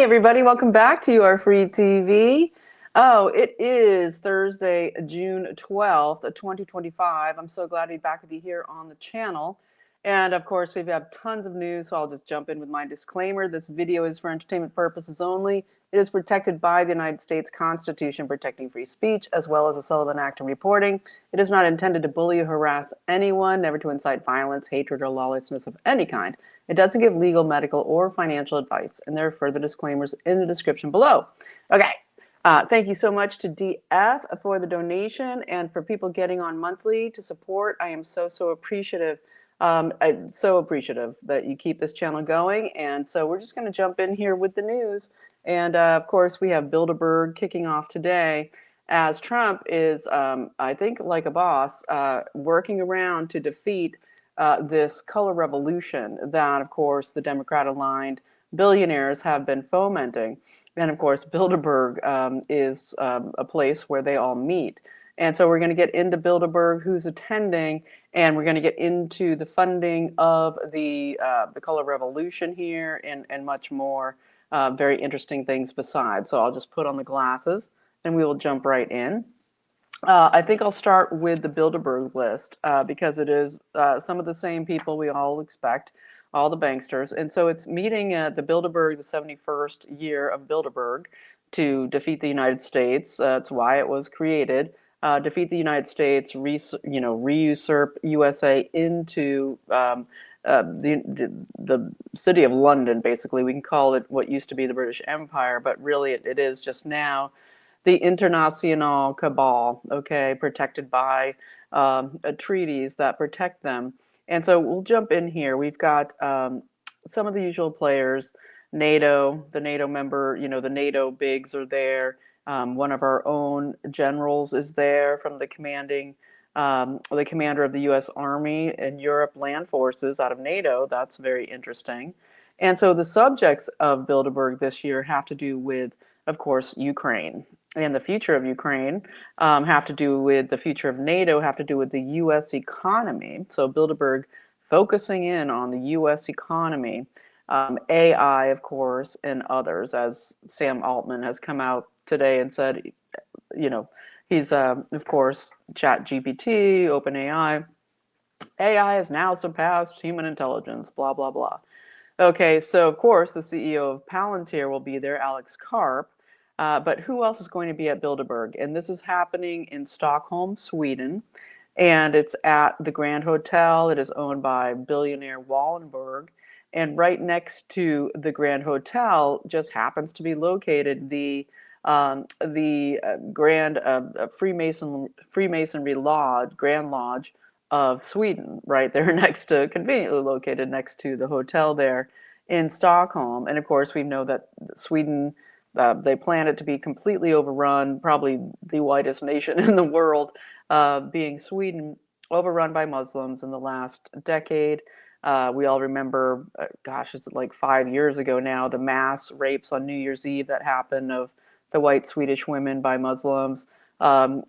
everybody, welcome back to Your Free TV. Oh, it is Thursday, June 12th, 2025. I'm so glad to be back with you here on the channel. And of course, we have tons of news, so I'll just jump in with my disclaimer. This video is for entertainment purposes only. It is protected by the United States Constitution protecting free speech, as well as the Sullivan Act of reporting. It is not intended to bully or harass anyone, never to incite violence, hatred, or lawlessness of any kind. It doesn't give legal, medical, or financial advice, and there are further disclaimers in the description below. Okay, thank you so much to DF for the donation and for people getting on monthly to support. I am so appreciative. I'm so appreciative that you keep this channel going. And so we're just going to jump in here with the news. And of course, we have Bilderberg kicking off today as Trump is, I think, like a boss, working around to defeat this color revolution that, of course, the Democrat-aligned billionaires have been fomenting. And, of course, Bilderberg is a place where they all meet. And so we're going to get into Bilderberg, who's attending, and we're going to get into the funding of the color revolution here and much more very interesting things besides. So I'll just put on the glasses and we will jump right in. I think I'll start with the Bilderberg list because it is some of the same people we all expect, all the banksters. And so it's meeting at the Bilderberg, the 71st year of Bilderberg, to defeat the United States. That's why it was created. Defeat the United States, reusurp USA into the city of London, basically. We can call it what used to be the British Empire, but really it is just now the international cabal, okay, protected by treaties that protect them. And so we'll jump in here. We've got some of the usual players, NATO, the NATO member, the NATO bigs are there. One of our own generals is there from the commander of the U.S. Army and Europe Land Forces out of NATO. That's very interesting. And so the subjects of Bilderberg this year have to do with, of course, Ukraine and the future of Ukraine, have to do with the future of NATO, have to do with the U.S. economy. So Bilderberg focusing in on the U.S. economy, AI, of course, and others, as Sam Altman has come out today and said, he's, of course, ChatGPT, OpenAI. AI has now surpassed human intelligence, blah, blah, blah. Okay, so of course, the CEO of Palantir will be there, Alex Karp. But who else is going to be at Bilderberg? And this is happening in Stockholm, Sweden. And it's at the Grand Hotel. It is owned by billionaire Wallenberg. And right next to the Grand Hotel just happens to be located the Grand Freemasonry Lodge, Grand Lodge of Sweden, right there conveniently located next to the hotel there in Stockholm. And of course, we know that Sweden, they plan it to be completely overrun, probably the whitest nation in the world, being Sweden, overrun by Muslims in the last decade. We all remember, gosh, is it like 5 years ago now, the mass rapes on New Year's Eve that happened of the white Swedish women by Muslims. And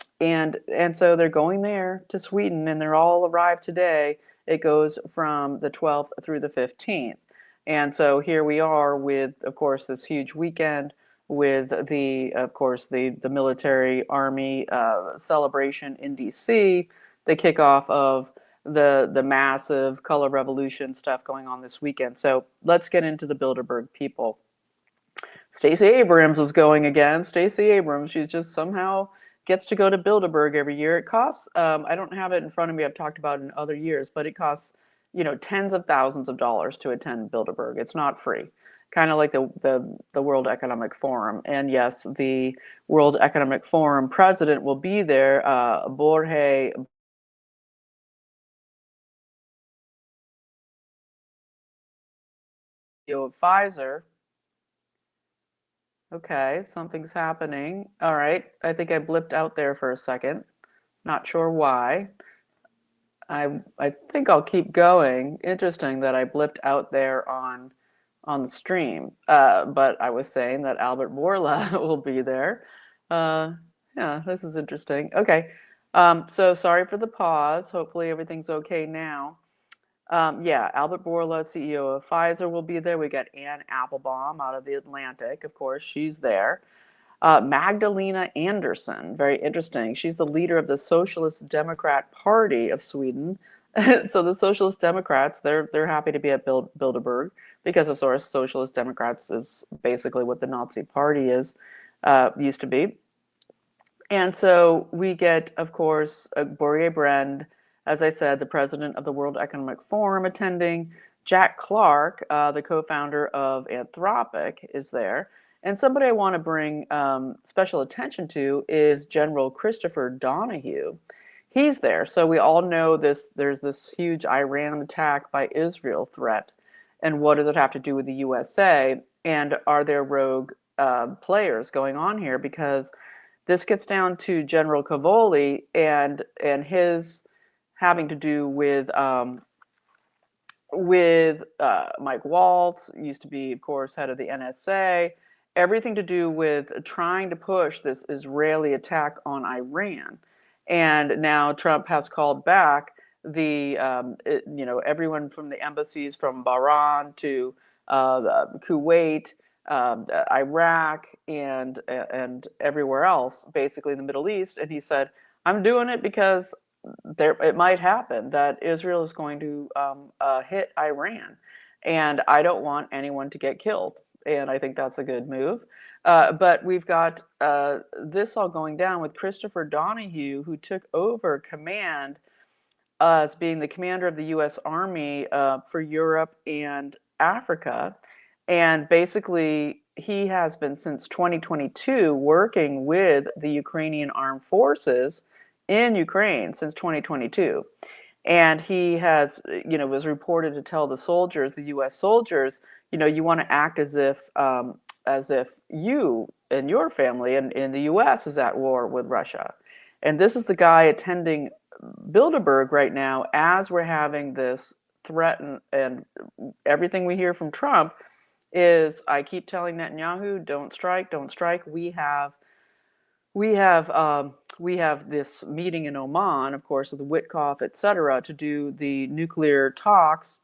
so they're going there to Sweden, and they're all arrived today. It goes from the 12th through the 15th. And so here we are with, of course, this huge weekend with of course, the military army celebration in DC, the kickoff of the massive color revolution stuff going on this weekend. So let's get into the Bilderberg people. Stacey Abrams is going again. Stacey Abrams, she just somehow gets to go to Bilderberg every year. It costs, I don't have it in front of me, I've talked about it in other years, but it costs, tens of thousands of dollars to attend Bilderberg. It's not free. Kind of like the World Economic Forum. And yes, the World Economic Forum president will be there, Jorge of Pfizer. Okay, something's happening. All right, I think I blipped out there for a second. Not sure why. I think I'll keep going. Interesting that I blipped out there on the stream. But I was saying that Albert Bourla will be there. Yeah, this is interesting. Okay, so sorry for the pause. Hopefully everything's okay now. Yeah, Albert Bourla, CEO of Pfizer, will be there. We got Ann Applebaum out of the Atlantic, of course, she's there. Magdalena Andersson, very interesting. She's the leader of the Socialist Democrat Party of Sweden. So the Socialist Democrats, they're happy to be at Bilderberg because, of course, Socialist Democrats is basically what the Nazi Party is used to be. And so we get, of course, Borje Brend, as I said, the president of the World Economic Forum attending. Jack Clark, the co-founder of Anthropic, is there. And somebody I want to bring special attention to is General Christopher Donahue. He's there. So we all know this. There's this huge Iran attack by Israel threat. And what does it have to do with the USA? And are there rogue players going on here? Because this gets down to General Cavoli and his having to do with Mike Waltz, used to be, of course, head of the NSA, everything to do with trying to push this Israeli attack on Iran. And now Trump has called back everyone from the embassies from Bahrain to Kuwait, Iraq, and everywhere else, basically in the Middle East. And he said, I'm doing it because it might happen that Israel is going to hit Iran, and I don't want anyone to get killed. And I think that's a good move. But we've got this all going down with Christopher Donahue, who took over command as being the commander of the U.S. Army for Europe and Africa. And basically, he has been since 2022 working with the Ukrainian armed forces in Ukraine since 2022. And he has, was reported to tell the soldiers, the U.S. soldiers, you want to act as if you and your family in the U.S. is at war with Russia. And this is the guy attending Bilderberg right now as we're having this threat, and everything we hear from Trump is, I keep telling Netanyahu, don't strike, don't strike. We have this meeting in Oman, of course, with Witkoff, et cetera, to do the nuclear talks.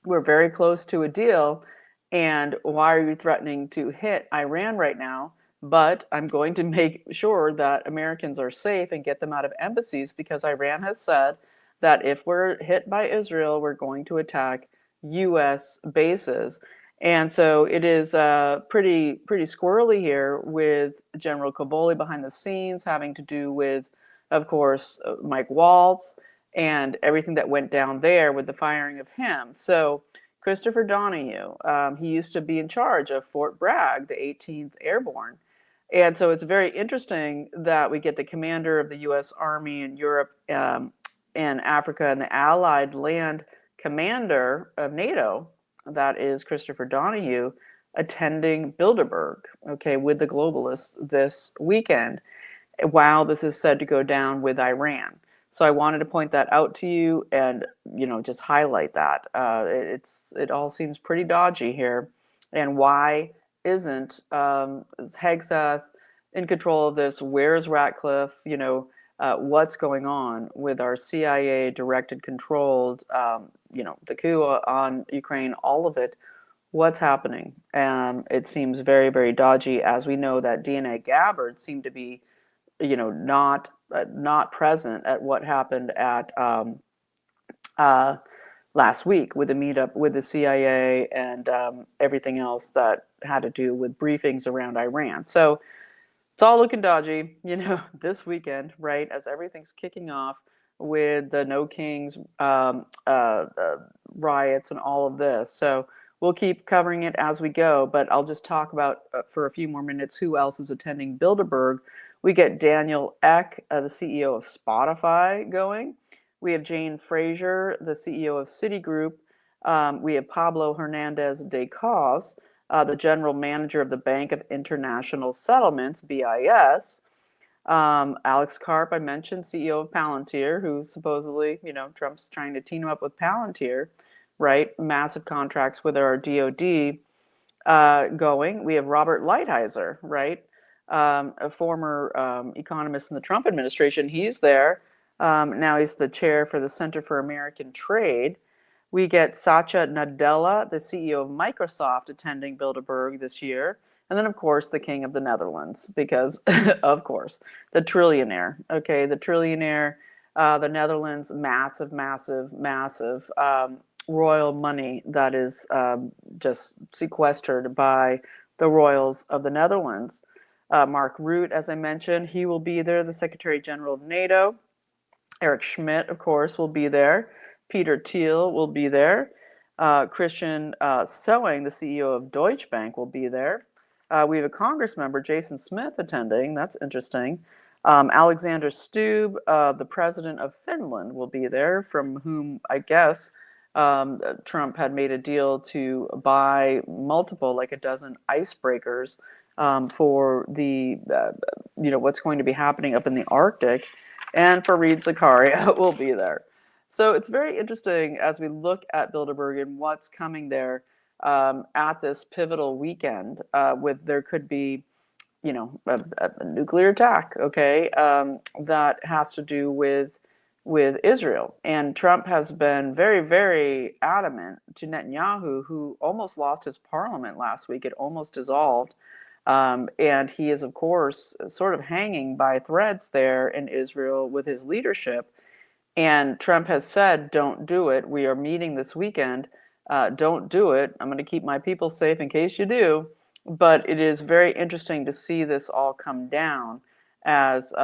We're very close to a deal. And why are you threatening to hit Iran right now? But I'm going to make sure that Americans are safe and get them out of embassies, because Iran has said that if we're hit by Israel, we're going to attack U.S. bases. And so it is pretty squirrely here with General Cavoli behind the scenes, having to do with, of course, Mike Waltz and everything that went down there with the firing of him. So Christopher Donahue, he used to be in charge of Fort Bragg, the 18th Airborne. And so it's very interesting that we get the commander of the U.S. Army in Europe and Africa, and the Allied Land Commander of NATO, that is Christopher Donahue, attending Bilderberg, okay, with the globalists this weekend, while this is said to go down with Iran. So I wanted to point that out to you and, just highlight that. It all seems pretty dodgy here. And why isn't Hegseth in control of this? Where's Ratcliffe? What's going on with our CIA directed, controlled, the coup on Ukraine, all of it? What's happening? It seems very, very dodgy, as we know that DNA Gabbard seemed to be, not present at what happened at last week with the meetup with the CIA and everything else that had to do with briefings around Iran. So it's all looking dodgy, this weekend, right, as everything's kicking off with the No Kings riots and all of this. So we'll keep covering it as we go, but I'll just talk about for a few more minutes who else is attending Bilderberg. We get Daniel Ek, the CEO of Spotify, going. We have Jane Fraser, the CEO of Citigroup. We have Pablo Hernandez de Cos, the general manager of the Bank of International Settlements, BIS. Alex Karp, I mentioned, CEO of Palantir, who supposedly, Trump's trying to team up with Palantir, right? Massive contracts with our DOD going. We have Robert Lighthizer, right? A former economist in the Trump administration. He's there. Now he's the chair for the Center for American Trade. We get Satya Nadella, the CEO of Microsoft, attending Bilderberg this year. And then, of course, the king of the Netherlands, because, of course, the trillionaire. Okay, the trillionaire, the Netherlands, massive, massive, massive royal money that is just sequestered by the royals of the Netherlands. Mark Rutte, as I mentioned, he will be there, the Secretary General of NATO. Eric Schmidt, of course, will be there. Peter Thiel will be there. Christian Sewing, the CEO of Deutsche Bank, will be there. We have a Congress member, Jason Smith, attending. That's interesting. Alexander Stubb, the president of Finland, will be there, from whom I guess Trump had made a deal to buy multiple, like a dozen icebreakers for the, what's going to be happening up in the Arctic. And Fareed Zakaria will be there. So it's very interesting as we look at Bilderberg and what's coming there at this pivotal weekend. There could be, a nuclear attack, okay, that has to do with Israel. And Trump has been very, very adamant to Netanyahu, who almost lost his parliament last week. It almost dissolved. And he is, of course, sort of hanging by threads there in Israel with his leadership. And Trump has said, don't do it. We are meeting this weekend. Don't do it. I'm going to keep my people safe in case you do. But it is very interesting to see this all come down as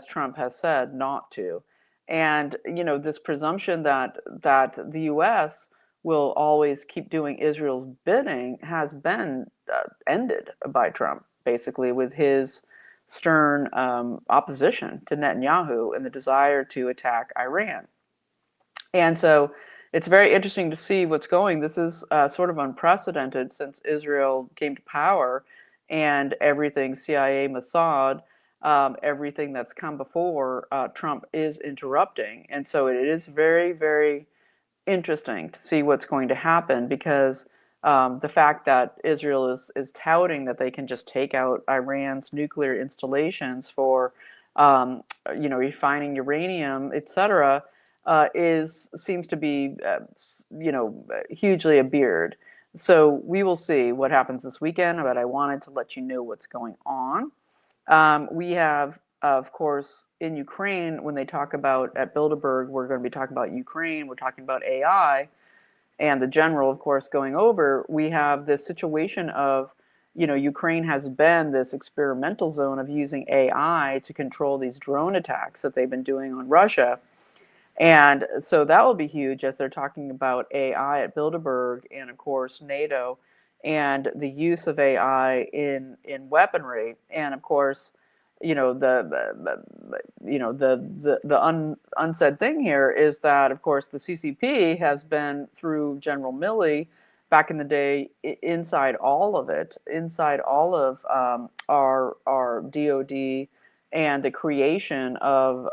Trump has said not to. And, this presumption that the U.S. will always keep doing Israel's bidding has been ended by Trump, basically, with his stern opposition to Netanyahu and the desire to attack Iran. And so it's very interesting to see what's going. This is sort of unprecedented since Israel came to power, and everything CIA, Mossad, everything that's come before Trump is interrupting. And so it is very, very interesting to see what's going to happen, because the fact that Israel is touting that they can just take out Iran's nuclear installations for refining uranium, etc., seems to be hugely abered. So we will see what happens this weekend, but I wanted to let you know what's going on. We have, of course, in Ukraine, when they talk about at Bilderberg, we're going to be talking about Ukraine, we're talking about AI, and the general, of course, going over. We have this situation of, Ukraine has been this experimental zone of using AI to control these drone attacks that they've been doing on Russia. And so that will be huge as they're talking about AI at Bilderberg, and of course NATO, and the use of AI in weaponry. And of course, the unsaid thing here is that, of course, the CCP has been, through General Milley back in the day, inside all of it, inside all of our DOD, and the creation of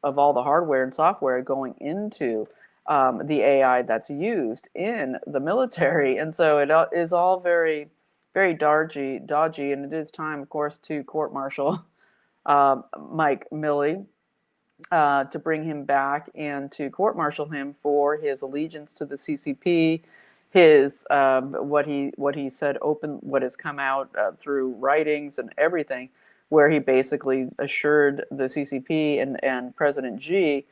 all the hardware and software going into the AI that's used in the military. And so it is all very, very dodgy, and it is time, of course, to court-martial Mike Milley, to bring him back and to court-martial him for his allegiance to the CCP, his what he said what has come out through writings and everything, where he basically assured the CCP and President Xi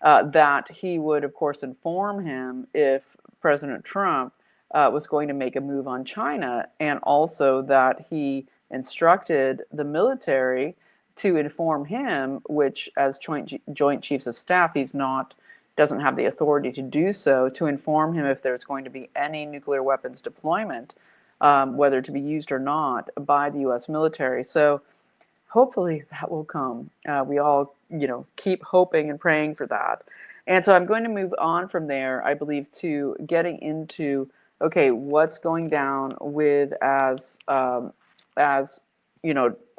that he would, of course, inform him if President Trump was going to make a move on China, and also that he instructed the military to inform him, which as Joint Chiefs of Staff, doesn't have the authority to do so, to inform him if there's going to be any nuclear weapons deployment, whether to be used or not, by the U.S. military. So hopefully that will come. We all, keep hoping and praying for that. And so I'm going to move on from there, I believe, to getting into, okay, what's going down with as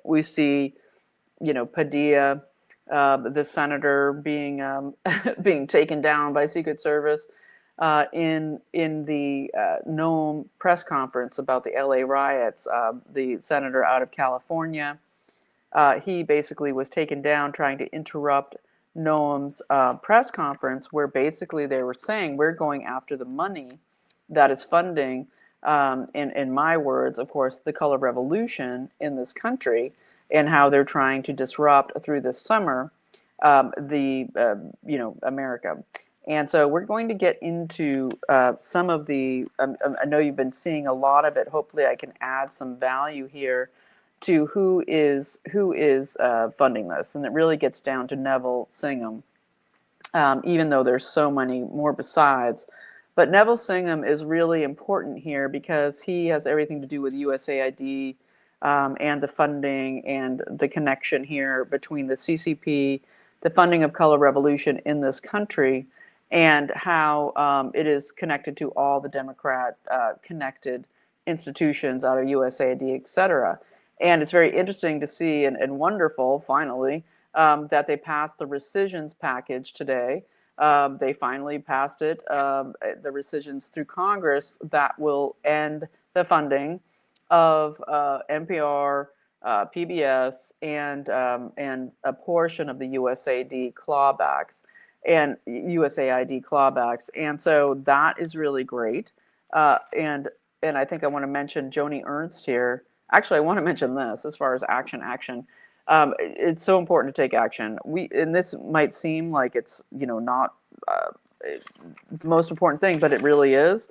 we see, Padilla, the senator, being being taken down by Secret Service in the Noam press conference about the LA riots. The senator out of California, he basically was taken down trying to interrupt Noam's press conference, where basically they were saying we're going after the money that is funding, in my words, of course, the color revolution in this country, and how they're trying to disrupt through this summer America. And so we're going to get into some of the, I know you've been seeing a lot of it. Hopefully I can add some value here to who is funding this. And it really gets down to Neville Singham, even though there's so many more besides. But Neville Singham is really important here because he has everything to do with USAID, and the funding and the connection here between the CCP, the funding of color revolution in this country, and how it is connected to all the Democrat connected institutions out of USAID, et cetera. And it's very interesting to see and wonderful, finally, that they passed the rescissions package today. They finally passed it, the rescissions through Congress that will end the funding of NPR, PBS, and a portion of the USAID clawbacks and USAID clawbacks. And so that is really great. And I think I want to mention Joni Ernst here. Actually, I want to mention this as far as action. It's so important to take action. And this might seem like it's not the most important thing, but it really is,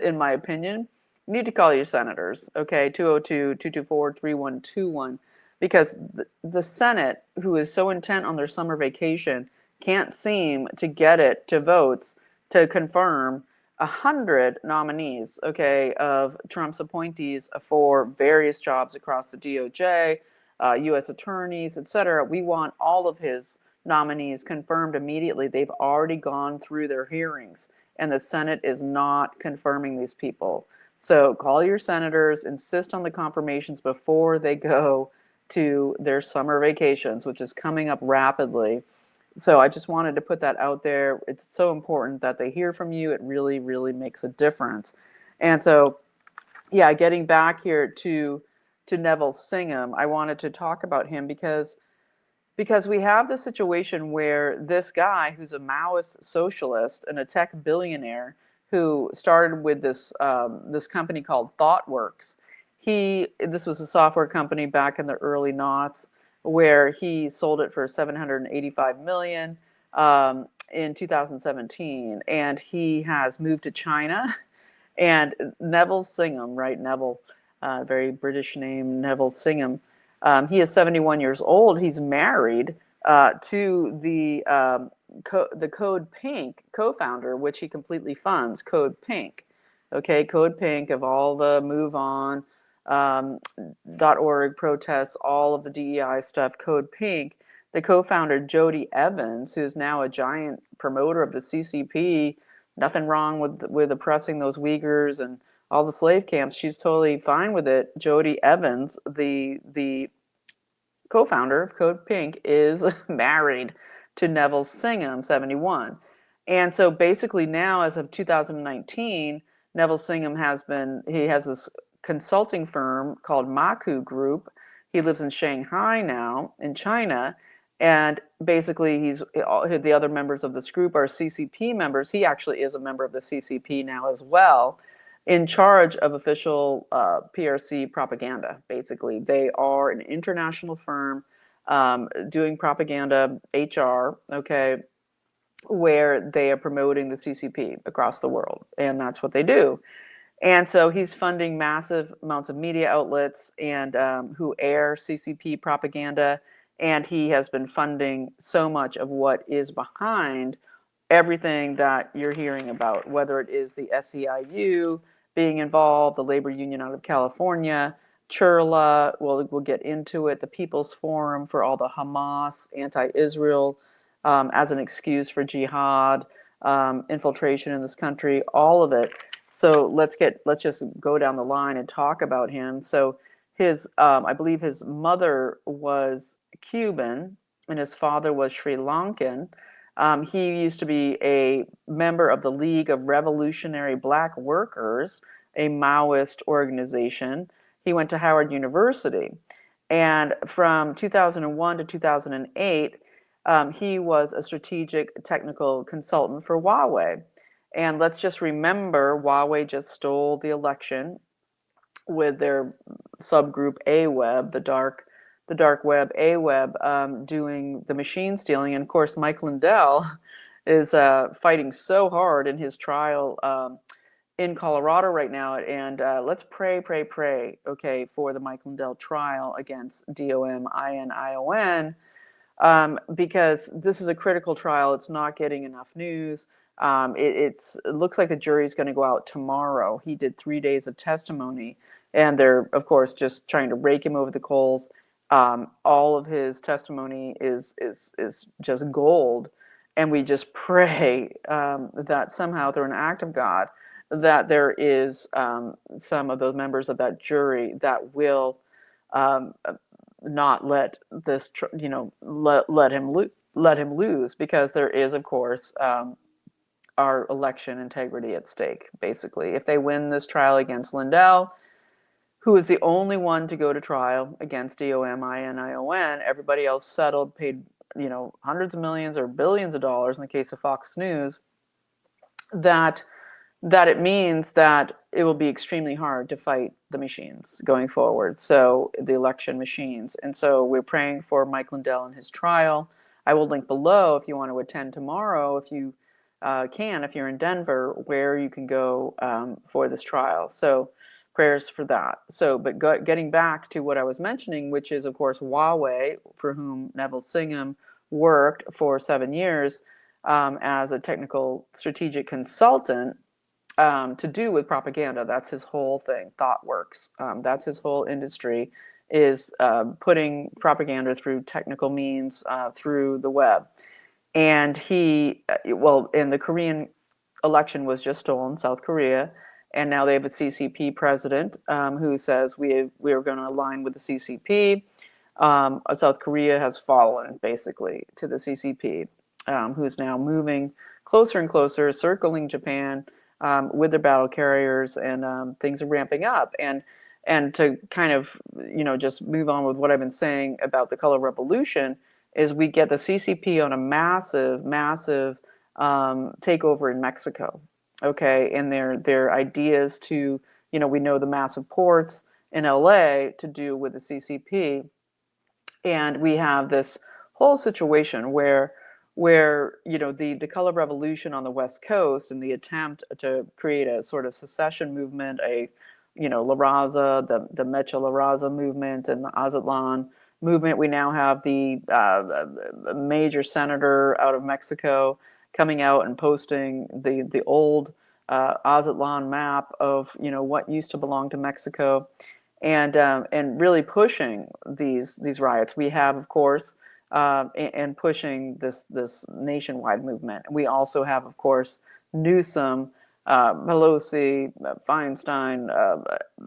in my opinion. You need to call your senators, okay, 202-224-3121, because the Senate, who is so intent on their summer vacation, can't seem to get it to votes to confirm 100 nominees, okay, of Trump's appointees for various jobs across the DOJ, U.S. attorneys, et cetera. We want all of his nominees confirmed immediately. They've already gone through their hearings, and the Senate is not confirming these people. So call your senators, insist on the confirmations before they go to their summer vacations, which is coming up rapidly. So I just wanted to put that out there. It's so important that they hear from you. It really, really makes a difference. And so, yeah, getting back here to Neville Singham, I wanted to talk about him because we have this situation where this guy who's a Maoist socialist and a tech billionaire who started with this this company called ThoughtWorks. This was a software company back in the early noughts, where he sold it for $785 million in 2017, and he has moved to China. And Neville Singham, right? Neville, very British name, Neville Singham. He is 71 years old. He's married to the Code Pink co-founder, which he completely funds, Code Pink. Okay, Code Pink, of all the Move On, .org protests, all of the DEI stuff, Code Pink, the co-founder Jodie Evans, who is now a giant promoter of the CCP, nothing wrong with oppressing those Uyghurs and all the slave camps. She's totally fine with it. Jodie Evans, the co-founder of Code Pink, is married to Neville Singham, 71. And so basically now, as of 2019, Neville Singham has this consulting firm called Maku Group. He lives in Shanghai now, in China. And basically, the other members of this group are CCP members. He actually is a member of the CCP now as well, in charge of official PRC propaganda. Basically, they are an international firm doing propaganda HR, okay, where they are promoting the CCP across the world, and that's what they do. And so he's funding massive amounts of media outlets and who air CCP propaganda, and he has been funding so much of what is behind everything that you're hearing about, whether it is the SEIU being involved, the labor union out of California, Churla, we'll get into it, the People's Forum for all the Hamas, anti-Israel, as an excuse for jihad, infiltration in this country, all of it. So let's just go down the line and talk about him. So I believe his mother was Cuban and his father was Sri Lankan. He used to be a member of the League of Revolutionary Black Workers, a Maoist organization. He went to Howard University. And from 2001 to 2008, He was a strategic technical consultant for Huawei. And let's just remember, Huawei just stole the election with their subgroup AWeb, the dark web AWeb, doing the machine stealing. And of course, Mike Lindell is fighting so hard in his trial in Colorado right now. And let's pray, okay, for the Mike Lindell trial against DOMINION, because this is a critical trial. It's not getting enough news. It looks like the jury is going to go out tomorrow. He did 3 days of testimony, and they're, of course, just trying to rake him over the coals. All of his testimony is just gold, and we just pray that somehow, through an act of God, that there is some of those members of that jury that will not let this, let him lose, because there is, of course, our election integrity at stake. Basically, if they win this trial against Lindell, who is the only one to go to trial against DOMINION, everybody else settled, paid hundreds of millions or billions of dollars in the case of Fox News, that it means that it will be extremely hard to fight the machines going forward, so the election machines. And so we're praying for Mike Lindell and his trial. I will link below if you want to attend tomorrow, if you can, if you're in Denver, where you can go for this trial. So prayers for that. So, but getting back to what I was mentioning, which is, of course, Huawei, for whom Neville Singham worked for 7 years as a technical strategic consultant, to do with propaganda. That's his whole thing. ThoughtWorks. That's his whole industry, is putting propaganda through technical means through the web. And and the Korean election was just stolen, South Korea, and now they have a CCP president who says we are going to align with the CCP. South Korea has fallen, basically, to the CCP, who's now moving closer and closer, circling Japan, with their battle carriers, and things are ramping up. And to kind of, just move on with what I've been saying about the color revolution, is we get the CCP on a massive takeover in Mexico, okay, and their ideas to, we know the massive ports in LA to do with the CCP, and we have this whole situation where the color revolution on the West Coast and the attempt to create a sort of secession movement, La Raza, the Mecha La Raza movement, and the Azatlan movement. We now have the major senator out of Mexico coming out and posting the old Azatlan map of what used to belong to Mexico, and really pushing these riots. We have, of course, and pushing this nationwide movement. We also have, of course, Newsom, Pelosi, Feinstein,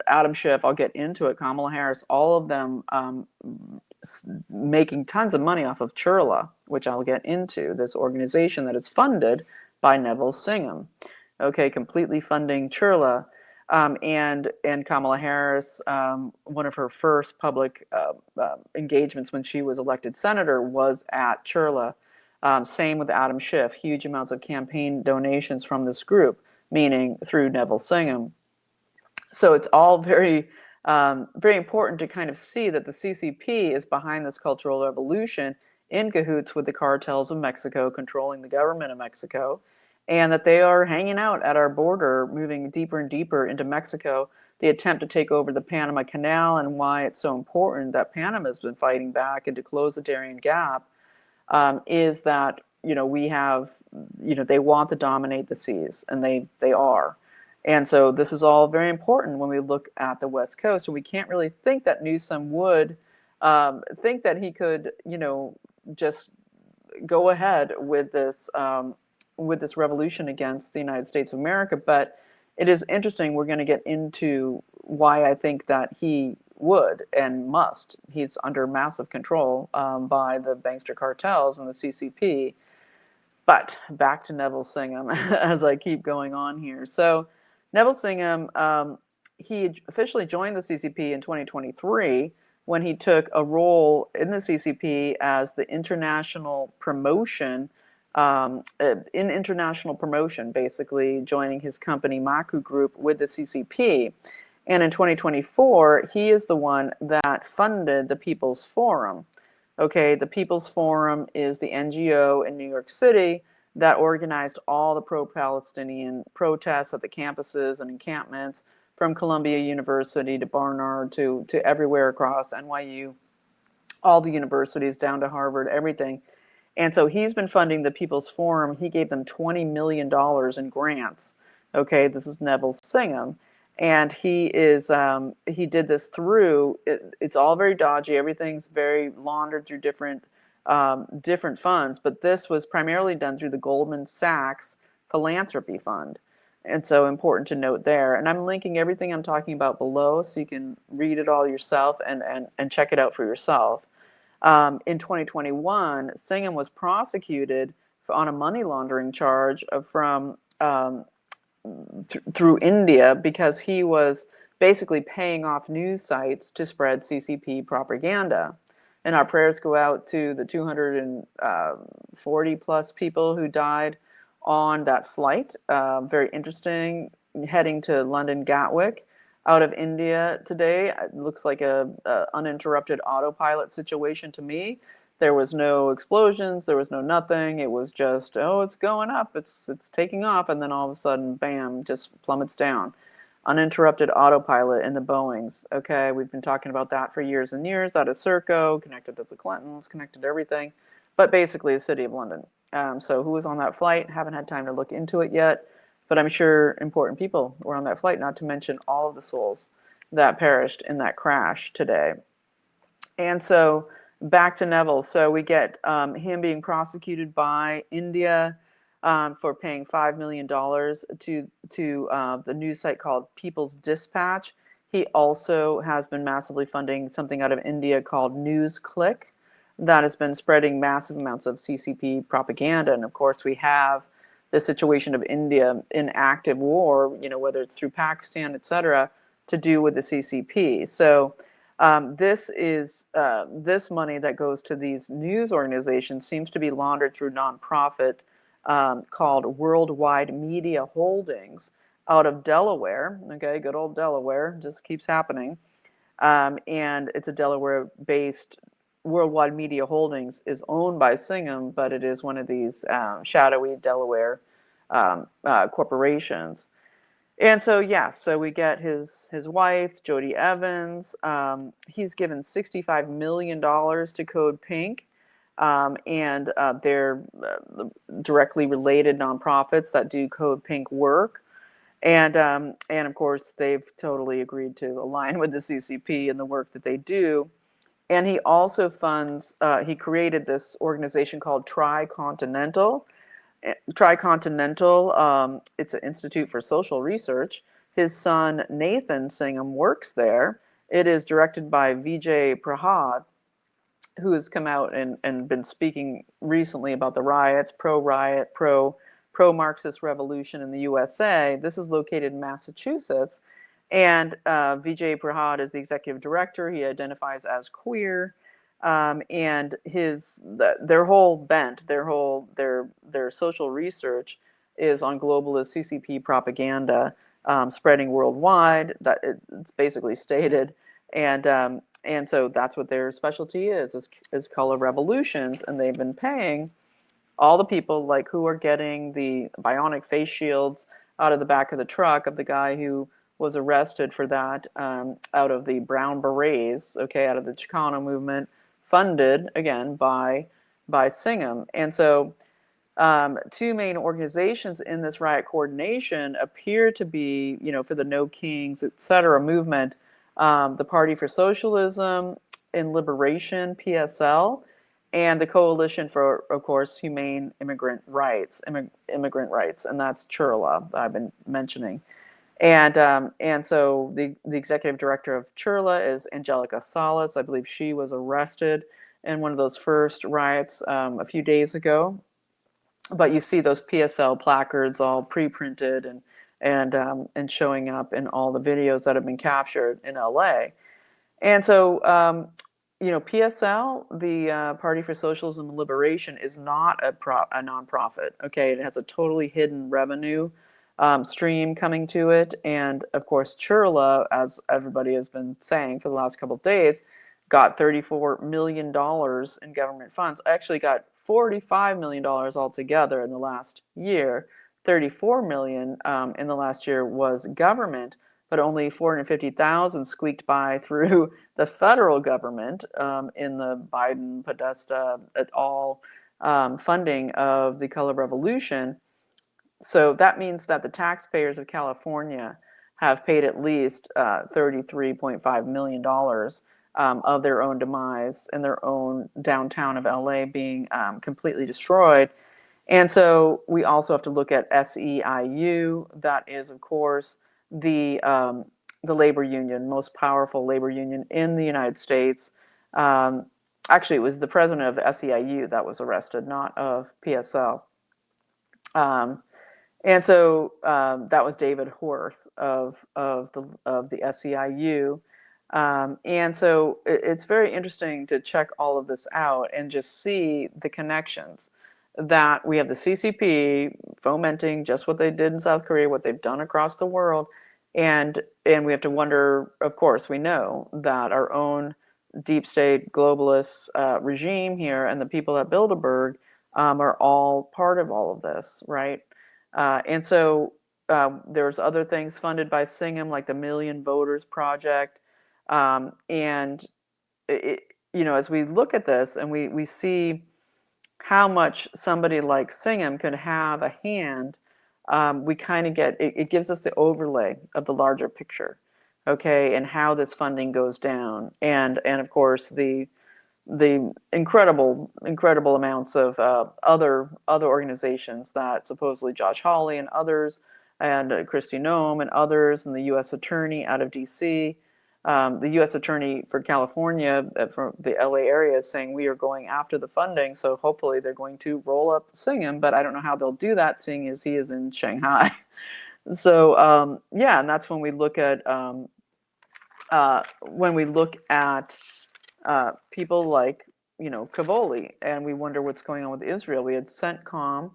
Adam Schiff. I'll get into it. Kamala Harris. All of them making tons of money off of Churla, which I'll get into. This organization that is funded by Neville Singham. Okay, completely funding Churla. And Kamala Harris, one of her first public engagements when she was elected senator was at Churla. Same with Adam Schiff, huge amounts of campaign donations from this group, meaning through Neville Singham. So it's all very, very important to kind of see that the CCP is behind this cultural revolution, in cahoots with the cartels of Mexico, controlling the government of Mexico, and that they are hanging out at our border, moving deeper and deeper into Mexico. The attempt to take over the Panama Canal, and why it's so important that Panama has been fighting back and to close the Darien Gap, is that we have, they want to dominate the seas, and they are. And so this is all very important when we look at the West Coast, and we can't really think that Newsom would think that he could, just go ahead with this revolution against the United States of America. But it is interesting. We're going to get into why I think that he would and must. He's under massive control by the bankster cartels and the CCP. But back to Neville Singham as I keep going on here. So Neville Singham, he officially joined the CCP in 2023 when he took a role in the CCP as the international promotion, in international promotion, basically joining his company Maku Group with the CCP. And in 2024, he is the one that funded the People's Forum. Okay, the People's Forum is the NGO in New York City that organized all the pro-Palestinian protests at the campuses and encampments, from Columbia University to Barnard to everywhere across NYU, all the universities down to Harvard, everything. And so he's been funding the People's Forum. He gave them $20 million in grants. Okay, this is Neville Singham. And he did this through, it's all very dodgy. Everything's very laundered through different funds. But this was primarily done through the Goldman Sachs Philanthropy Fund. And so important to note there. And I'm linking everything I'm talking about below so you can read it all yourself and check it out for yourself. In 2021, Singham was prosecuted on a money laundering charge from through India because he was basically paying off news sites to spread CCP propaganda. And our prayers go out to the 240 plus people who died on that flight. Very interesting, heading to London Gatwick out of India today. It looks like a uninterrupted autopilot situation to me. There was no explosions, there was no nothing. It was just, oh, it's going up, it's taking off, and then all of a sudden, bam, just plummets down. Uninterrupted autopilot in the Boeings. Okay, we've been talking about that for years and years, out of Serco, connected to the Clintons, connected to everything, but basically the City of London. So who was on that flight? Haven't had time to look into it yet, but I'm sure important people were on that flight, not to mention all of the souls that perished in that crash today. And so back to Neville. So we get him being prosecuted by India for paying $5 million to the news site called People's Dispatch. He also has been massively funding something out of India called NewsClick that has been spreading massive amounts of CCP propaganda. And of course, we have the situation of India in active war, you know, whether it's through Pakistan, et cetera, to do with the CCP. So this money that goes to these news organizations seems to be laundered through nonprofit called Worldwide Media Holdings out of Delaware. Okay, good old Delaware, just keeps happening. And it's a Delaware-based Worldwide Media Holdings is owned by Singham, but it is one of these shadowy Delaware corporations. And so, yeah, so we get his wife, Jody Evans. He's given $65 million to Code Pink, and they're directly related nonprofits that do Code Pink work. And of course, they've totally agreed to align with the CCP and the work that they do. And he also funds, he created this organization called Tricontinental. Tricontinental, it's an institute for social research. His son, Nathan Singham, works there. It is directed by Vijay Prahad, who has come out and been speaking recently about the riots, pro-riot, pro-Marxist revolution in the USA. This is located in Massachusetts. And Vijay Prahad is the executive director. He identifies as queer. And their whole bent, their social research is on globalist CCP propaganda spreading worldwide. That it's basically stated, and so that's what their specialty is color revolutions, and they've been paying all the people like who are getting the bionic face shields out of the back of the truck of the guy who was arrested for that out of the Brown Berets, okay, out of the Chicano movement, funded again by Singham. And so two main organizations in this riot coordination appear to be, you know, for the No Kings, et cetera, movement, the Party for Socialism and Liberation, PSL, and the Coalition for, of course, Humane Immigrant Rights, and that's Churla that I've been mentioning. And so the executive director of Churla is Angelica Salas. I believe she was arrested in one of those first riots a few days ago. But you see those PSL placards all pre-printed and showing up in all the videos that have been captured in LA. And so, PSL, the Party for Socialism and Liberation, is not a nonprofit. Okay, it has a totally hidden revenue stream coming to it, and of course, Churla, as everybody has been saying for the last couple of days, got $34 million in government funds. Actually, got $45 million altogether in the last year. 34 million in the last year was government, but only 450,000 squeaked by through the federal government in the Biden, Podesta et al. Funding of the color revolution. So that means that the taxpayers of California have paid at least $33.5 million of their own demise and their own downtown of LA being completely destroyed. And so we also have to look at SEIU. That is, of course, the labor union, most powerful labor union in the United States. Actually, it was the president of SEIU that was arrested, not of PSL. And so that was David Horth of the SEIU. And so it's very interesting to check all of this out and just see the connections that we have the CCP fomenting just what they did in South Korea, what they've done across the world. And we have to wonder, of course, we know that our own deep state globalist regime here and the people at Bilderberg are all part of all of this, right? And so there's other things funded by Singham, like the Million Voters Project. And, as we look at this and we see how much somebody like Singham could have a hand, we kind of get, it gives us the overlay of the larger picture, okay, and how this funding goes down. And of course, the incredible amounts of other organizations that supposedly Josh Hawley and others, and Christy Noem and others, and the U.S. Attorney out of D.C., the U.S. Attorney for California from the LA area is saying we are going after the funding, so hopefully they're going to roll up Singham, but I don't know how they'll do that, seeing as he is in Shanghai. So and that's when we look at people like, Cavoli, and we wonder what's going on with Israel. We had CENTCOM.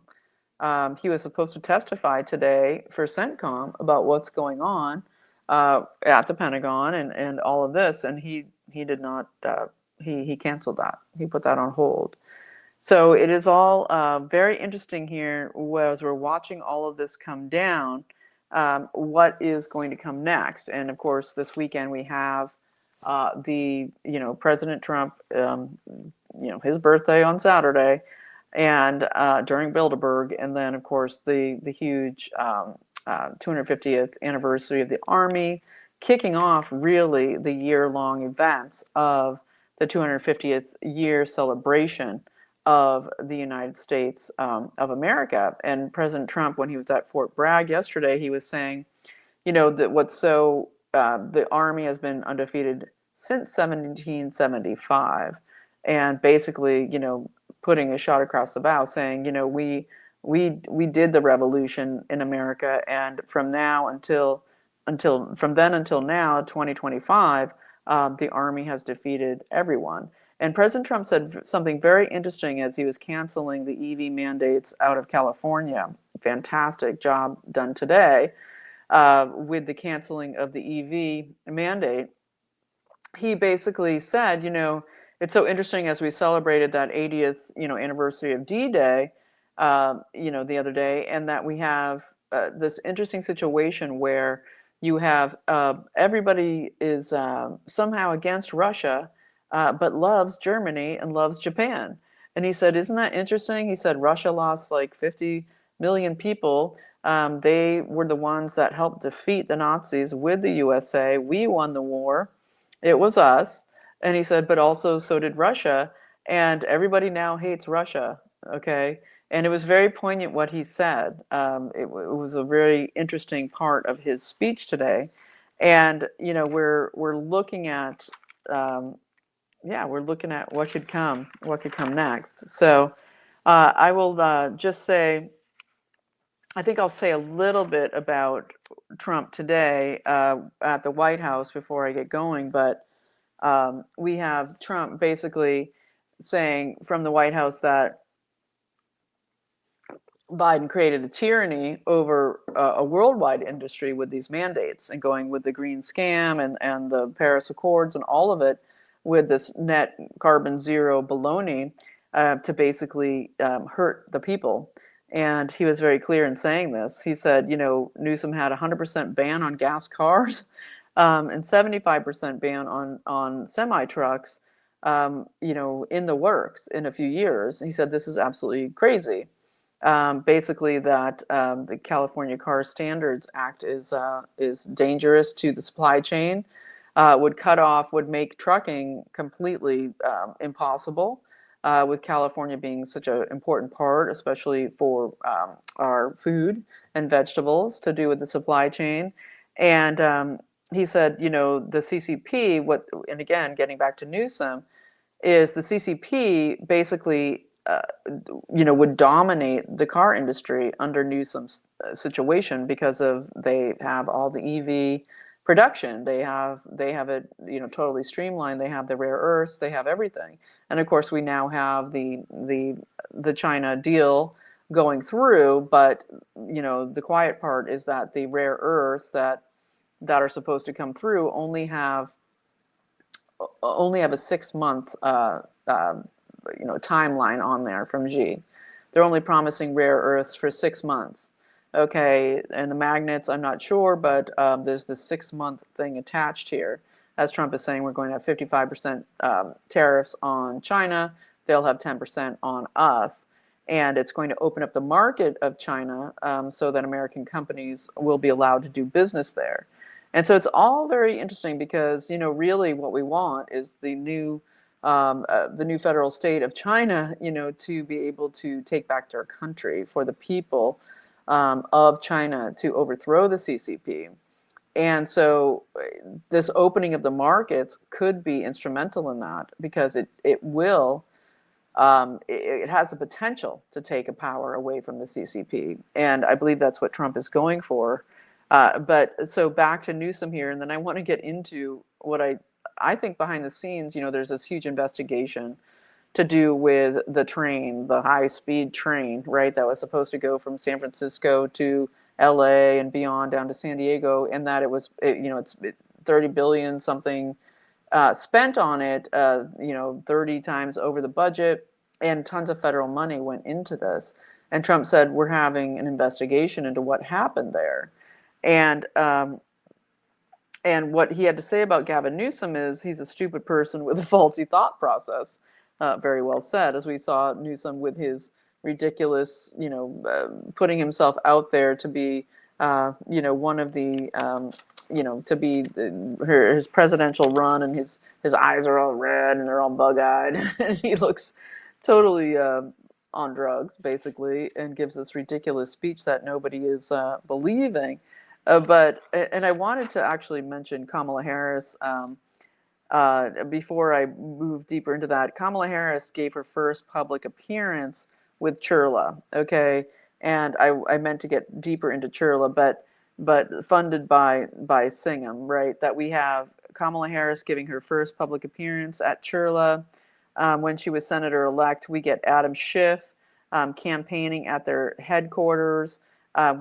He was supposed to testify today for CENTCOM about what's going on at the Pentagon and all of this, and he did not. He canceled that. He put that on hold. So it is all very interesting here as we're watching all of this come down. What is going to come next? And of course, this weekend we have President Trump, his birthday on Saturday, and during Bilderberg, and then of course the huge 250th anniversary of the Army, kicking off really the year-long events of the 250th year celebration of the United States of America. And President Trump, when he was at Fort Bragg yesterday, he was saying, that the Army has been undefeated since 1775, and basically, putting a shot across the bow, saying, we did the revolution in America, and from then until now, 2025, the Army has defeated everyone. And President Trump said something very interesting as he was canceling the EV mandates out of California. Fantastic job done today with the canceling of the EV mandate. He basically said, it's so interesting as we celebrated that 80th, anniversary of D-Day, the other day, and that we have this interesting situation where you have everybody is somehow against Russia, but loves Germany and loves Japan. And he said, isn't that interesting? He said Russia lost like 50 million people. They were the ones that helped defeat the Nazis with the USA. We won the war. It was us. And he said, but also so did Russia. And everybody now hates Russia. Okay. And it was very poignant what he said. It was a very interesting part of his speech today. And, we're looking at, we're looking at what could come next. So I will just say, I think I'll say a little bit about Trump today at the White House before I get going. But We have Trump basically saying from the White House that Biden created a tyranny over a worldwide industry with these mandates and going with the green scam and the Paris Accords and all of it with this net carbon zero baloney to basically hurt the people. And he was very clear in saying this. He said, Newsom had a 100% ban on gas cars and 75% ban on semi trucks, in the works in a few years. He said, this is absolutely crazy. Basically that the California Car Standards Act is dangerous to the supply chain, would make trucking completely impossible, with California being such an important part, especially for our food and vegetables to do with the supply chain. And he said, the CCP, and again, getting back to Newsom, is the CCP basically, would dominate the car industry under Newsom's situation because they have all the EV production. They have it, totally streamlined. They have the rare earths. They have everything. And of course, we now have the China deal going through. But the quiet part is that the rare earths that are supposed to come through only have a 6-month timeline on there from Xi. They're only promising rare earths for 6 months. Okay, and the magnets, I'm not sure, but there's this 6-month thing attached here. As Trump is saying, we're going to have 55% tariffs on China. They'll have 10% on us. And it's going to open up the market of China so that American companies will be allowed to do business there. And so it's all very interesting because, really what we want is the new federal state of China, to be able to take back their country, for the people of China to overthrow the CCP. And so this opening of the markets could be instrumental in that, because it will, it has the potential to take a power away from the CCP. And I believe that's what Trump is going for. But so back to Newsom here, and then I want to get into what I think behind the scenes, there's this huge investigation to do with the train, the high-speed train, right, that was supposed to go from San Francisco to LA and beyond down to San Diego, and that it's 30 billion something spent on it, 30 times over the budget, and tons of federal money went into this. And Trump said, we're having an investigation into what happened there. And what he had to say about Gavin Newsom is he's a stupid person with a faulty thought process. Very well said, as we saw Newsom with his ridiculous, putting himself out there to be, one of the, to be his presidential run, and his eyes are all red and they're all bug-eyed. And he looks totally on drugs, basically, and gives this ridiculous speech that nobody is believing. And I wanted to actually mention Kamala Harris before I move deeper into that. Kamala Harris gave her first public appearance with Chirla, okay? And I meant to get deeper into Chirla, but funded by Singham, right? That we have Kamala Harris giving her first public appearance at Chirla. When she was senator-elect, we get Adam Schiff campaigning at their headquarters.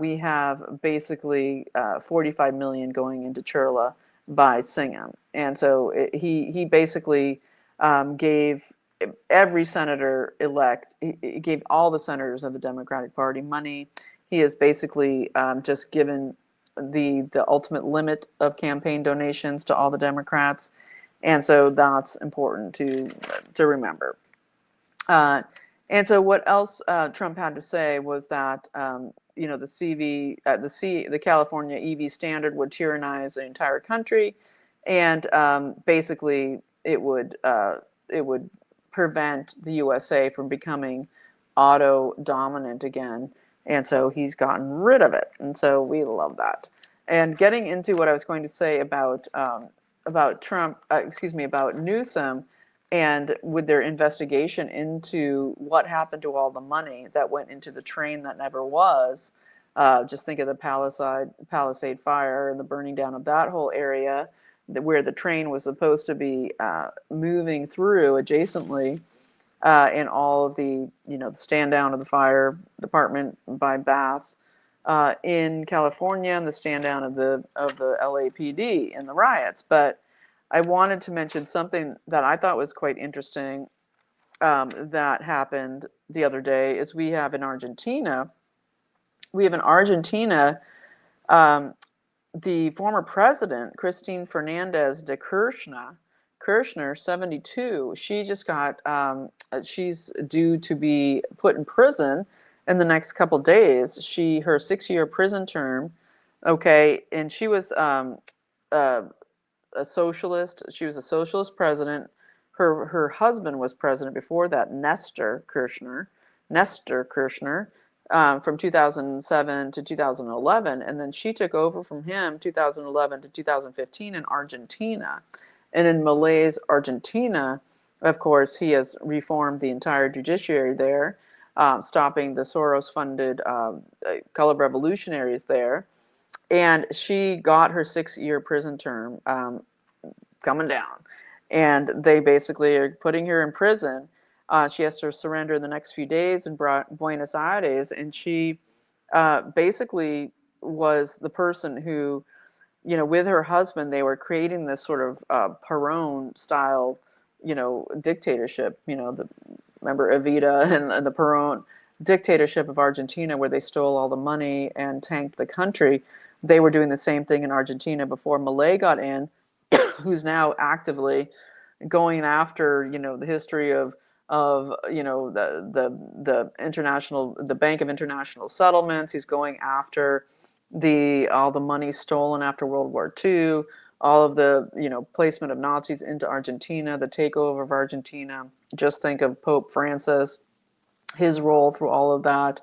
We have basically 45 million going into Chirla by Singham. And so he basically gave every senator-elect, he gave all the senators of the Democratic Party money. He has basically just given the ultimate limit of campaign donations to all the Democrats. And so that's important to remember. And so what else Trump had to say was that the California EV standard would tyrannize the entire country, and basically it would prevent the USA from becoming auto dominant again. And so he's gotten rid of it, and so we love that. And getting into what I was going to say about Trump, about Newsom, and with their investigation into what happened to all the money that went into the train that never was. Just think of the Palisade fire and the burning down of that whole area. where the train was supposed to be moving through adjacently, in all of the, the stand down of the fire department by Bass in California, and the stand down of the LAPD in the riots. But I wanted to mention something that I thought was quite interesting, that happened the other day. Is we have in Argentina, um, the former president, Christine Fernandez de Kirchner, 72, she just got, she's due to be put in prison in the next couple days. Her 6-year prison term, okay, and she was uh, a socialist. She was a socialist president. Her husband was president before that, Nestor Kirchner, from 2007 to 2011, and then she took over from him 2011 to 2015 in Argentina. And in Malay's Argentina, of course, he has reformed the entire judiciary there, stopping the Soros-funded colored revolutionaries there. And she got her 6-year prison term coming down. And they basically are putting her in prison. She has to surrender in the next few days in Buenos Aires. And she basically was the person who, with her husband, they were creating this sort of Perón style, dictatorship. Remember Evita and the Perón dictatorship of Argentina, where they stole all the money and tanked the country. They were doing the same thing in Argentina before Milei got in, who's now actively going after, the history of the international, the Bank of International Settlements. He's going after all the money stolen after World War II, all of the placement of Nazis into Argentina, the takeover of Argentina. Just think of Pope Francis, his role through all of that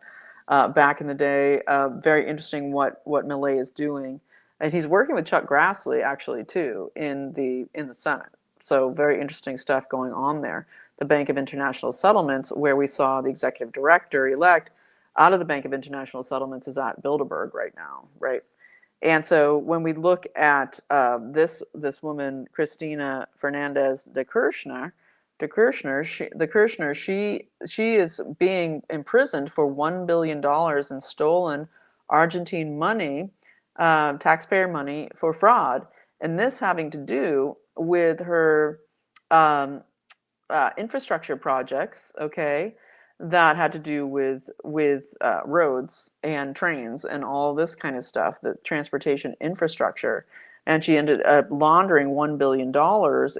back in the day. Very interesting what Milei is doing, and he's working with Chuck Grassley actually too in the Senate. So very interesting stuff going on there. The Bank of International Settlements, where we saw the executive director elect out of the Bank of International Settlements, is at Bilderberg right now, right? And so when we look at this woman, Cristina Fernandez de Kirchner, she is being imprisoned for $1 billion in stolen Argentine money, taxpayer money, for fraud, and this having to do with her infrastructure projects, okay, that had to do with roads and trains and all this kind of stuff, the transportation infrastructure. And she ended up laundering $1 billion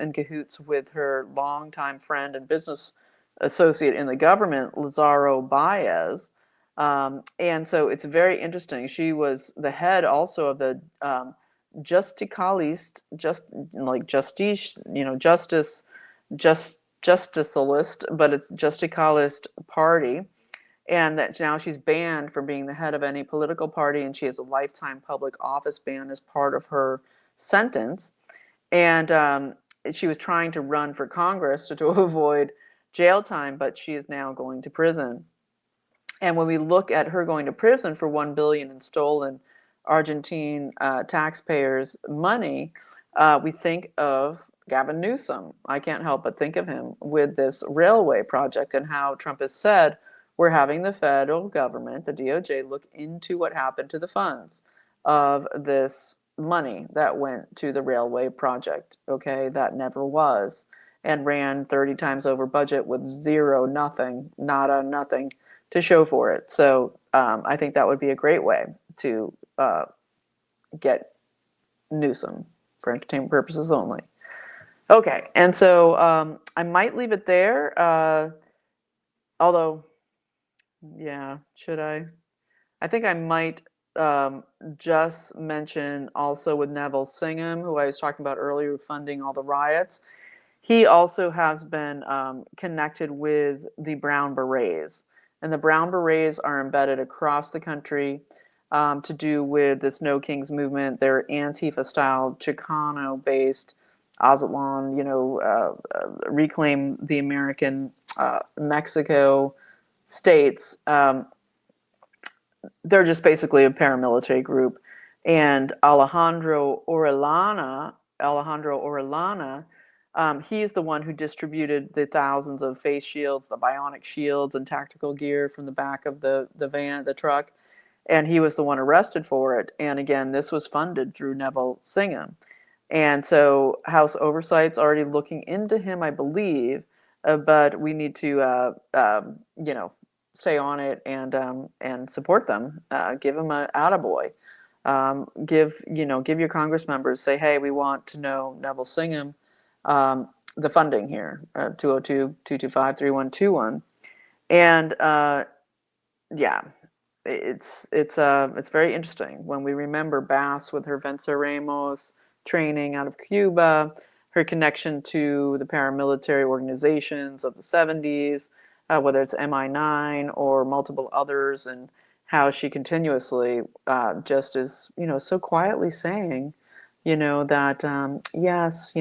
in cahoots with her longtime friend and business associate in the government, Lazaro Baez. And so it's very interesting. She was the head also of the Justicalist, Justicialist, but it's Justicalist party, and that now she's banned from being the head of any political party, and she has a lifetime public office ban as part of her sentence. And she was trying to run for Congress to avoid jail time, but she is now going to prison. And when we look at her going to prison for $1 billion in stolen Argentine taxpayers' money, we think of Gavin Newsom. I can't help but think of him with this railway project, and how Trump has said we're having the federal government, the DOJ, look into what happened to the funds of this money that went to the railway project, okay, that never was, and ran 30 times over budget with nothing to show for it. So I think that would be a great way to get Newsom for entertainment purposes only. Okay, and so I might leave it there. Although, yeah, should I? I think I might just mention also with Neville Singham, who I was talking about earlier, funding all the riots. He also has been connected with the Brown Berets. And the Brown Berets are embedded across the country to do with this No Kings movement. They're Antifa-style, Chicano-based, Aztlan, reclaim the American Mexico states. They're just basically a paramilitary group. And Alejandro Orellana Alejandro Orellana, he's the one who distributed the thousands of face shields, the bionic shields and tactical gear from the back of the truck. And he was the one arrested for it. And again, this was funded through Neville Singham. And so House Oversight's already looking into him, I believe, but we need to, stay on it and support them. Give them a attaboy. Give your Congress members, say, hey, we want to know Neville Singham, the funding here, 202-225-3121. And yeah, it's very interesting when we remember Bass with her Venceremos training out of Cuba, her connection to the paramilitary organizations of the 70s, whether it's MI9 or multiple others, and how she continuously just is, so quietly saying, that yes,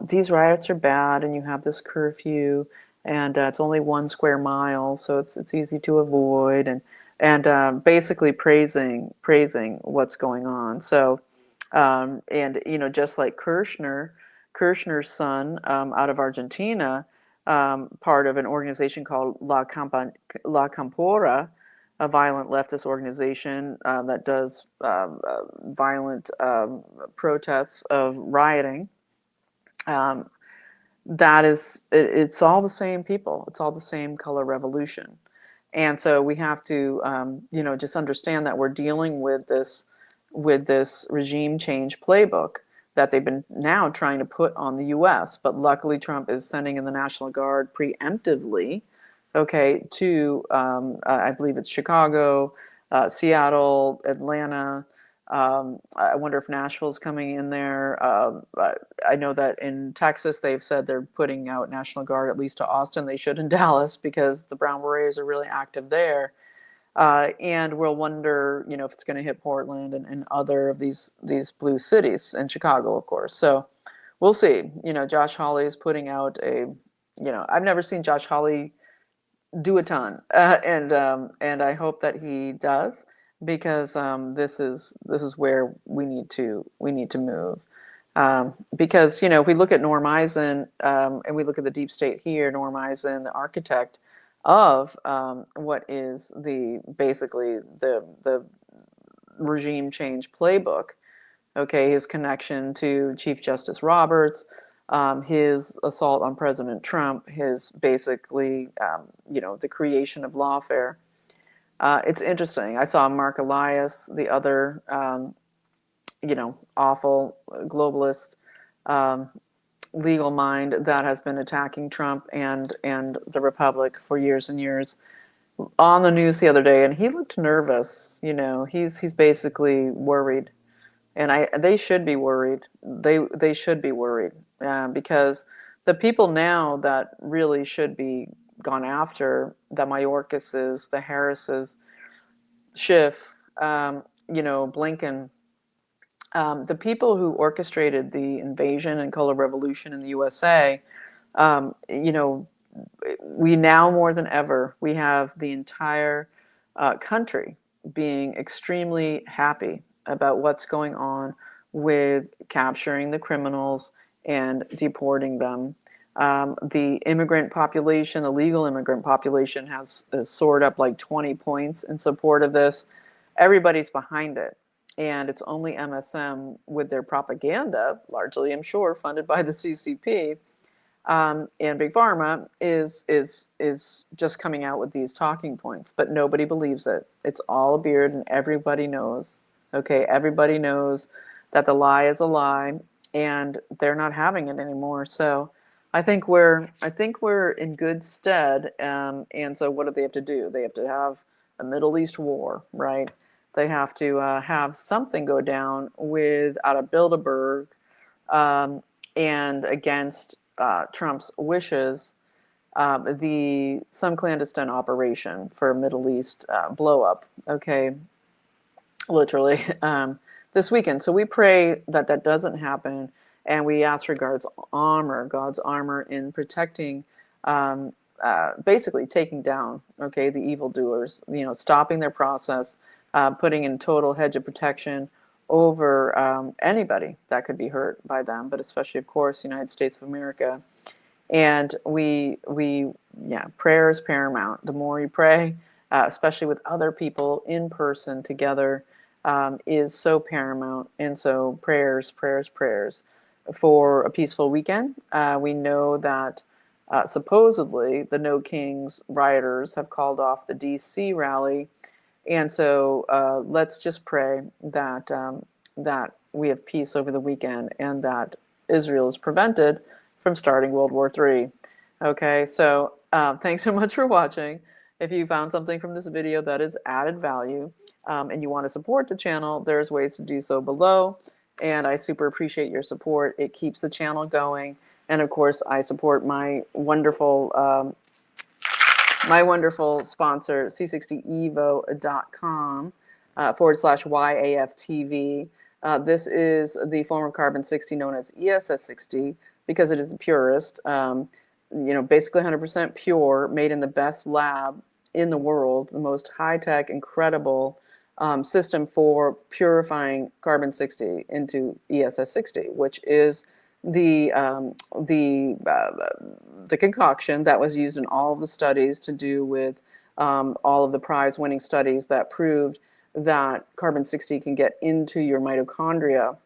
these riots are bad, and you have this curfew, and it's only 1 square mile, so it's easy to avoid, and basically praising what's going on. So, and just like Kirchner's son out of Argentina, part of an organization called La Campora, a violent leftist organization that does violent protests of rioting. It's all the same people. It's all the same color revolution. And so we have to, just understand that we're dealing with this regime change playbook that they've been now trying to put on the U.S. But luckily, Trump is sending in the National Guard preemptively, okay, to I believe it's Chicago, Seattle, Atlanta. I wonder if Nashville's coming in there. I know that in Texas, they've said they're putting out National Guard at least to Austin. They should in Dallas, because the Brown Berets are really active there. And we'll wonder, if it's going to hit Portland and other of these blue cities, and Chicago, of course. So we'll see. Josh Hawley is putting out I've never seen Josh Hawley do a ton, and I hope that he does, because this is where we need to move. Because if we look at Norm Eisen, and we look at the deep state here, Norm Eisen, the architect of what is basically the regime change playbook. Okay, his connection to Chief Justice Roberts, his assault on President Trump, his basically, the creation of lawfare. It's interesting. I saw Mark Elias, the other, awful globalist legal mind that has been attacking Trump and the Republic for years and years, on the news the other day, and he looked nervous. He's basically worried. And they should be worried. They should be worried, because the people now that really should be gone after, the Mayorkases, the Harrises, Schiff, Blinken, the people who orchestrated the invasion and color revolution in the USA, we now more than ever, we have the entire country being extremely happy about what's going on with capturing the criminals and deporting them. The immigrant population, the legal immigrant population, has soared up like 20 points in support of this. Everybody's behind it. And it's only MSM with their propaganda, largely, I'm sure, funded by the CCP, and Big Pharma, is just coming out with these talking points. But nobody believes it. It's all a beard, and everybody knows. Okay, everybody knows that the lie is a lie, and they're not having it anymore. So I think we're in good stead. And so what do they have to do? They have to have a Middle East war, right? They have to have something go down out of Bilderberg, and against Trump's wishes, some clandestine operation for a Middle East blow up. Okay, literally this weekend. So we pray that doesn't happen, and we ask for God's armor in protecting, basically taking down, the evildoers, stopping their process, putting in total hedge of protection over anybody that could be hurt by them, but especially, of course, the United States of America. And yeah, prayer is paramount. The more you pray, especially with other people in person together, is so paramount. And so prayers, prayers, prayers for a peaceful weekend. We know that supposedly the No Kings rioters have called off the DC rally. And so let's just pray that that we have peace over the weekend and that Israel is prevented from starting World War III. Okay, so thanks so much for watching. If you found something from this video that is added value and you want to support the channel, there's ways to do so below. And I super appreciate your support. It keeps the channel going. And of course, I support my wonderful sponsor, c60evo.com /YAFTV. This is the form of carbon 60 known as ESS 60 because it is the purest, basically 100% pure, made in the best lab in the world, the most high-tech, incredible system for purifying carbon 60 into ESS 60, which is the concoction that was used in all of the studies to do with all of the prize-winning studies that proved that carbon 60 can get into your mitochondria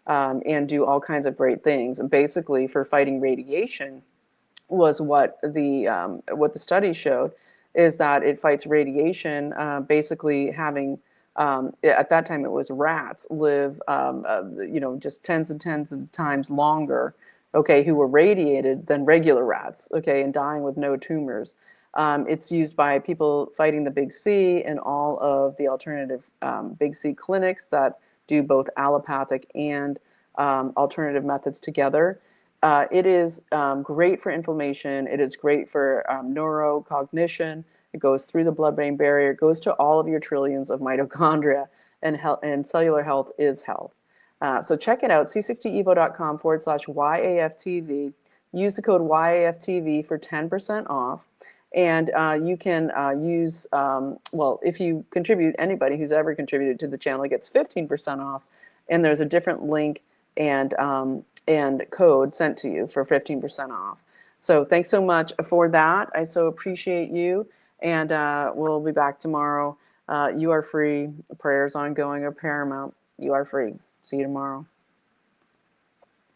and do all kinds of great things. And basically, for fighting radiation, was what the studies showed, is that it fights radiation. Basically, having at that time it was rats live just tens and tens of times longer, okay, who were radiated than regular rats, okay, and dying with no tumors. It's used by people fighting the Big C and all of the alternative Big C clinics that do both allopathic and alternative methods together. It is great for inflammation. It is great for neurocognition. It goes through the blood-brain barrier. It goes to all of your trillions of mitochondria, and cellular health is health. So check it out, c60evo.com /YAFTV. Use the code YAFTV for 10% off. And you can use, if you contribute, anybody who's ever contributed to the channel gets 15% off. And there's a different link and code sent to you for 15% off. So thanks so much for that. I so appreciate you. And we'll be back tomorrow. You are free. Prayers ongoing are paramount. You are free. See you tomorrow.